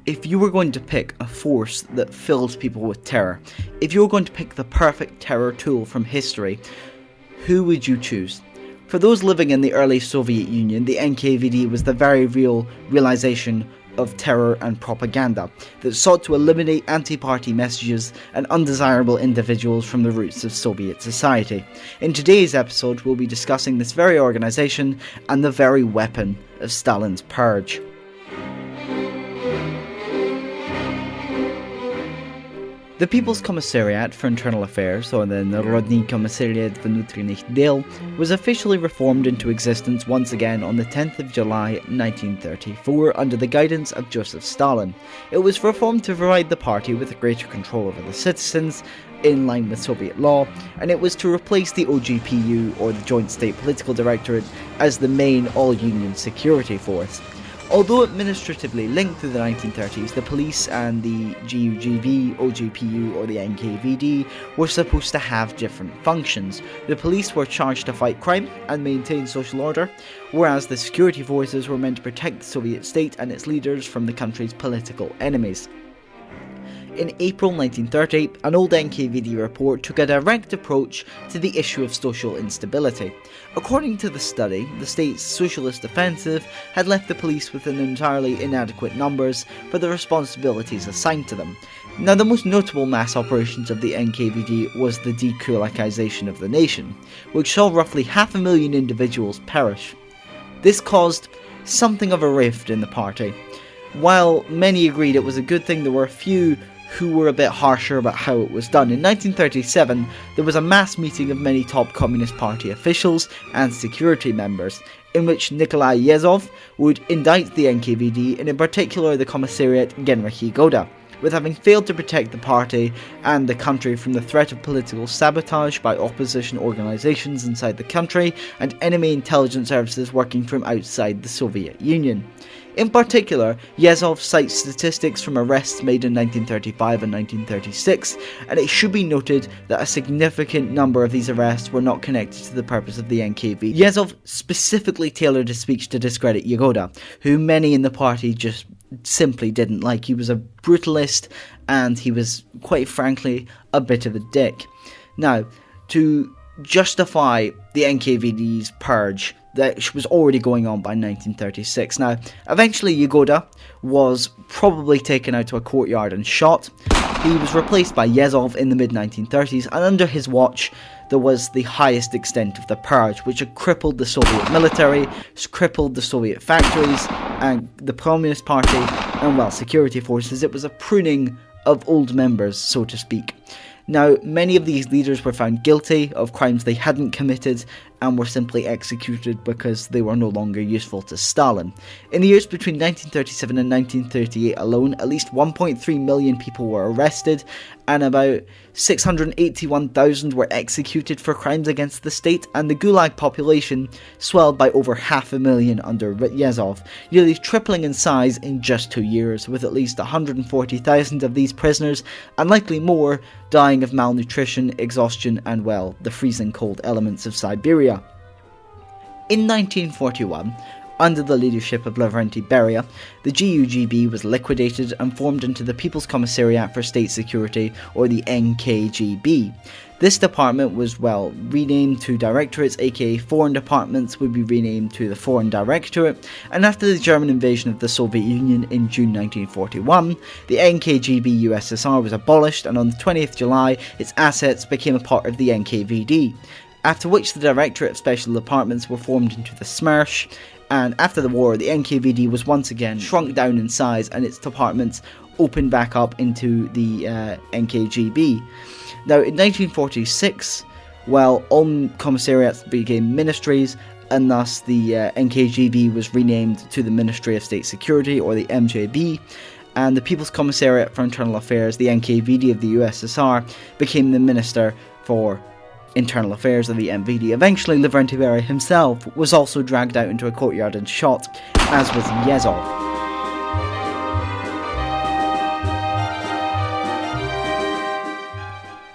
if you were going to pick a force that fills people with terror, if you were going to pick the perfect terror tool from history, who would you choose? For those living in the early Soviet Union, the N.K.V.D. was the very real realization of terror and propaganda that sought to eliminate anti-party messages and undesirable individuals from the roots of Soviet society. In today's episode, we'll be discussing this very organization and the very weapon of Stalin's purge. The People's Commissariat for Internal Affairs, or the Narodny Commissariat Внутренних Дел, was officially reformed into existence once again on the 10th of July 1934 under the guidance of Joseph Stalin. It was reformed to provide the party with greater control over the citizens, in line with Soviet law, and it was to replace the OGPU, or the Joint State Political Directorate, as the main all-union security force. Although administratively linked to the 1930s, the police and the GUGV, OGPU or the NKVD were supposed to have different functions. The police were charged to fight crime and maintain social order, whereas the security forces were meant to protect the Soviet state and its leaders from the country's political enemies. In April 1930, an old NKVD report took a direct approach to the issue of social instability. According to the study, the state's socialist offensive had left the police with entirely inadequate numbers for the responsibilities assigned to them. Now, the most notable mass operations of the NKVD was the dekulakization of the nation, which saw roughly 500,000 individuals perish. This caused something of a rift in the party. While many agreed it was a good thing, there were a few who were a bit harsher about how it was done. In 1937, there was a mass meeting of many top Communist Party officials and security members, in which Nikolai Yezhov would indict the NKVD, and in particular the Commissariat General-History, with having failed to protect the party and the country from the threat of political sabotage by opposition organisations inside the country and enemy intelligence services working from outside the Soviet Union. In particular, Yezhov cites statistics from arrests made in 1935 and 1936, and it should be noted that a significant number of these arrests were not connected to the purpose of the NKVD. Yezhov specifically tailored his speech to discredit Yagoda, who many in the party just simply didn't like. He was a brutalist, and he was, quite frankly, a bit of a dick. Now, to justify the NKVD's purge that was already going on by 1936. Now, eventually Yagoda was probably taken out to a courtyard and shot. He was replaced by Yezhov in the mid-1930s, and under his watch there was the highest extent of the purge, which had crippled the Soviet military, crippled the Soviet factories, and the Communist Party, and well, security forces. It was a pruning of old members, so to speak. Now, many of these leaders were found guilty of crimes they hadn't committed and were simply executed because they were no longer useful to Stalin. In the years between 1937 and 1938 alone, at least 1.3 million people were arrested, and about 681,000 were executed for crimes against the state, and the Gulag population swelled by over 500,000 under Yezhov, nearly tripling in size in just 2 years, with at least 140,000 of these prisoners, and likely more, dying of malnutrition, exhaustion, and well, the freezing cold elements of Siberia. In 1941, under the leadership of Lavrenti Beria, the GUGB was liquidated and formed into the People's Commissariat for State Security, or the NKGB. This department was, well, renamed to directorates, aka foreign departments would be renamed to the Foreign Directorate, and after the German invasion of the Soviet Union in June 1941, the NKGB U.S.S.R. was abolished, and on the 20th July, its assets became a part of the NKVD, after which the Directorate of Special Departments were formed into the SMERSH, and after the war, the NKVD was once again shrunk down in size and its departments opened back up into the NKGB. Now, in 1946, well, all commissariats became ministries, and thus the NKGB was renamed to the Ministry of State Security, or the MJB, and the People's Commissariat for Internal Affairs, the NKVD of the U.S.S.R, became the Minister for Internal Affairs of the NKVD. Eventually, Lavrenti Beria himself was also dragged out into a courtyard and shot, as was Yezhov.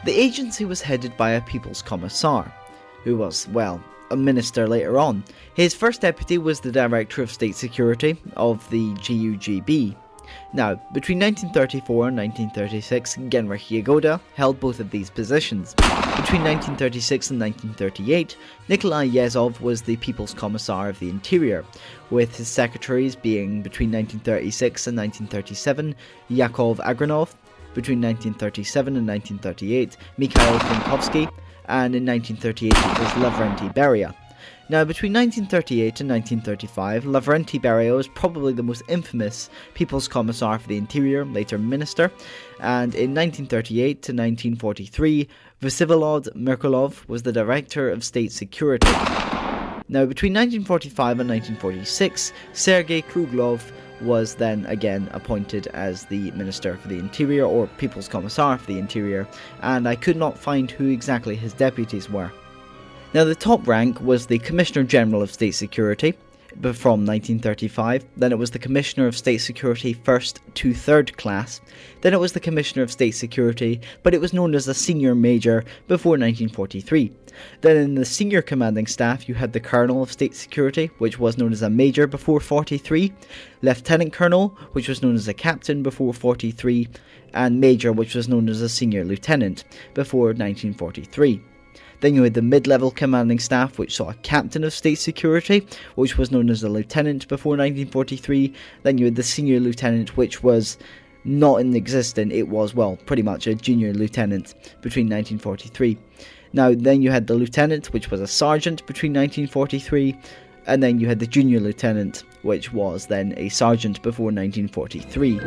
The agency was headed by a People's Commissar, who was, well, a minister later on. His first deputy was the Director of State Security of the GUGB. Now, between 1934 and 1936, Genrikh Yagoda held both of these positions. Between 1936 and 1938, Nikolai Yezhov was the People's Commissar of the Interior, with his secretaries being between 1936 and 1937, Yakov Agranov, between 1937 and 1938, Mikhail Finkovsky, and in 1938 it was Lavrenti Beria. Now, between 1938 and 1935, Lavrenti Beria was probably the most infamous People's Commissar for the Interior, later Minister, and in 1938 to 1943, Vsevolod Merkulov was the Director of State Security. Now, between 1945 and 1946, Sergei Kruglov was then again appointed as the Minister for the Interior, or People's Commissar for the Interior, and I could not find who exactly his deputies were. Now, the top rank was the Commissioner General of State Security from 1935, then it was the Commissioner of State Security 1st to 3rd class, then it was the Commissioner of State Security, but it was known as a Senior Major before 1943. Then in the Senior Commanding Staff you had the Colonel of State Security, which was known as a Major before 43, Lieutenant Colonel, which was known as a Captain before 43, and Major, which was known as a Senior Lieutenant before 1943. Then you had the mid-level commanding staff, which saw a Captain of State Security, which was known as a Lieutenant before 1943. Then you had the Senior Lieutenant, which was not in existence. It was, well, pretty much a Junior Lieutenant between 1943. Now, then you had the Lieutenant, which was a Sergeant between 1943. And then you had the Junior Lieutenant, which was then a Sergeant before 1943.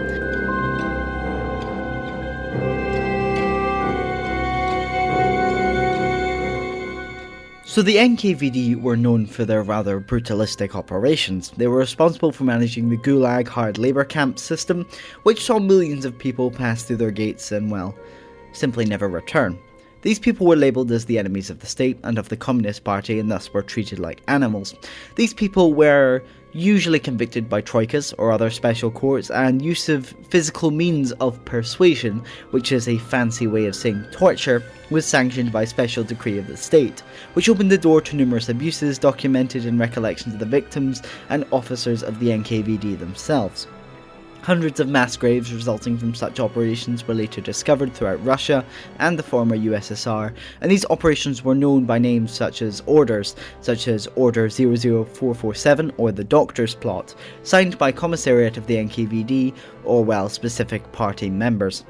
So the N.K.V.D. were known for their rather brutalistic operations. They were responsible for managing the Gulag hard labour camp system, which saw millions of people pass through their gates and, well, simply never return. These people were labelled as the enemies of the state and of the Communist Party, and thus were treated like animals. These people were usually convicted by troikas or other special courts, and use of physical means of persuasion, which is a fancy way of saying torture, was sanctioned by special decree of the state, which opened the door to numerous abuses documented in recollections of the victims and officers of the N.K.V.D. themselves. Hundreds of mass graves resulting from such operations were later discovered throughout Russia and the former U.S.S.R, and these operations were known by names such as orders, such as Order 00447 or the Doctor's Plot, signed by Commissariat of the N.K.V.D. or, well, specific party members.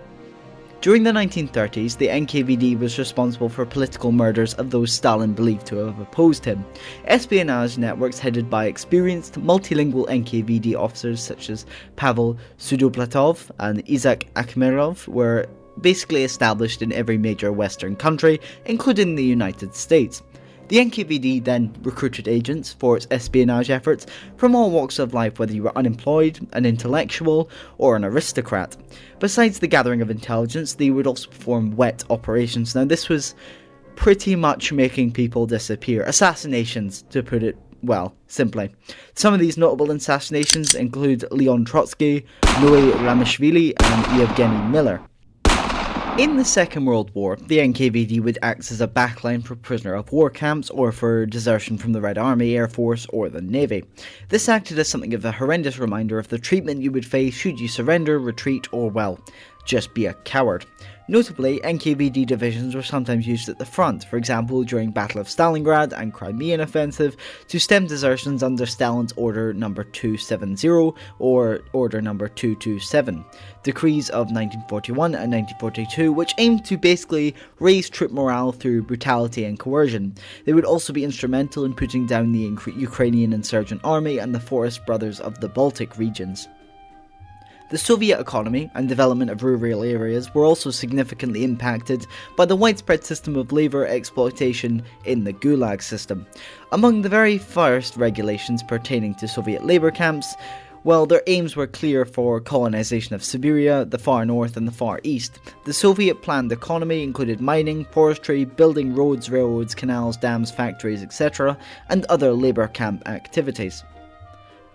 During the 1930s, the N.K.V.D. was responsible for political murders of those Stalin believed to have opposed him. Espionage networks headed by experienced multilingual N.K.V.D. officers such as Pavel Sudoplatov and Isaac Akhmerov were basically established in every major Western country, including the United States. The N.K.V.D. then recruited agents for its espionage efforts from all walks of life, whether you were unemployed, an intellectual, or an aristocrat. Besides the gathering of intelligence, they would also perform wet operations. Now, this was pretty much making people disappear. Assassinations, to put it, well, simply. Some of these notable assassinations include Leon Trotsky, Noé Ramishvili, and Yevgeny Miller. In the Second World War, the N.K.V.D. would act as a backline for prisoner of war camps or for desertion from the Red Army, Air Force, or the Navy. This acted as something of a horrendous reminder of the treatment you would face should you surrender, retreat, or, well, just be a coward. Notably, N.K.V.D. divisions were sometimes used at the front, for example during Battle of Stalingrad and Crimean Offensive, to stem desertions under Stalin's Order No. 270 or Order No. 227, decrees of 1941 and 1942, which aimed to basically raise troop morale through brutality and coercion. They would also be instrumental in putting down the Ukrainian insurgent army and the Forest Brothers of the Baltic regions. The Soviet economy and development of rural areas were also significantly impacted by the widespread system of labour exploitation in the Gulag system. Among the very first regulations pertaining to Soviet labour camps, well, their aims were clear for colonisation of Siberia, the far north and the far east. The Soviet planned economy included mining, forestry, building roads, railroads, canals, dams, factories, etc., and other labour camp activities.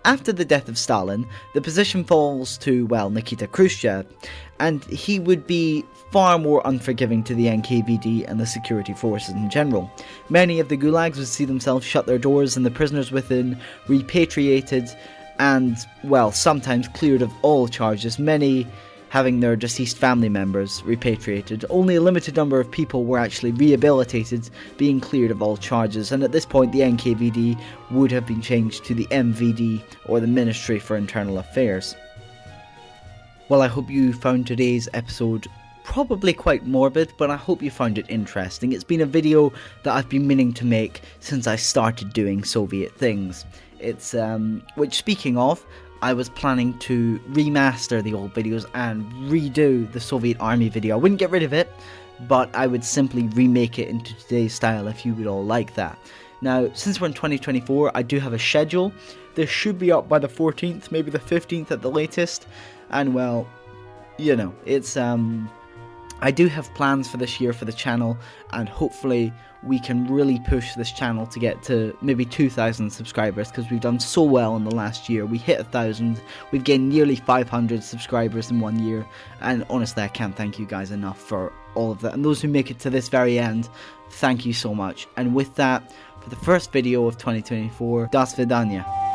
After the death of Stalin, the position falls to, well, Nikita Khrushchev, and he would be far more unforgiving to the N.K.V.D. and the security forces in general. Many of the gulags would see themselves shut their doors and the prisoners within repatriated, and, well, sometimes cleared of all charges, many having their deceased family members repatriated. Only a limited number of people were actually rehabilitated, being cleared of all charges, and at this point the N.K.V.D. would have been changed to the M.V.D. or the Ministry for Internal Affairs. Well, I hope you found today's episode probably quite morbid, but I hope you found it interesting. It's been a video that I've been meaning to make since I started doing Soviet things. It's, which, speaking of, I was planning to remaster the old videos and redo the Soviet Army video. I wouldn't get rid of it, but I would simply remake it into today's style if you would all like that. Now, since we're in 2024, I do have a schedule. This should be up by the 14th, maybe the 15th at the latest. And, well, you know, it's, I do have plans for this year for the channel, and hopefully we can really push this channel to get to maybe 2,000 subscribers, because we've done so well in the last year. We hit 1,000, we've gained nearly 500 subscribers in 1 year, and honestly I can't thank you guys enough for all of that. And those who make it to this very end, thank you so much. And with that, for the first video of 2024, do svidaniya.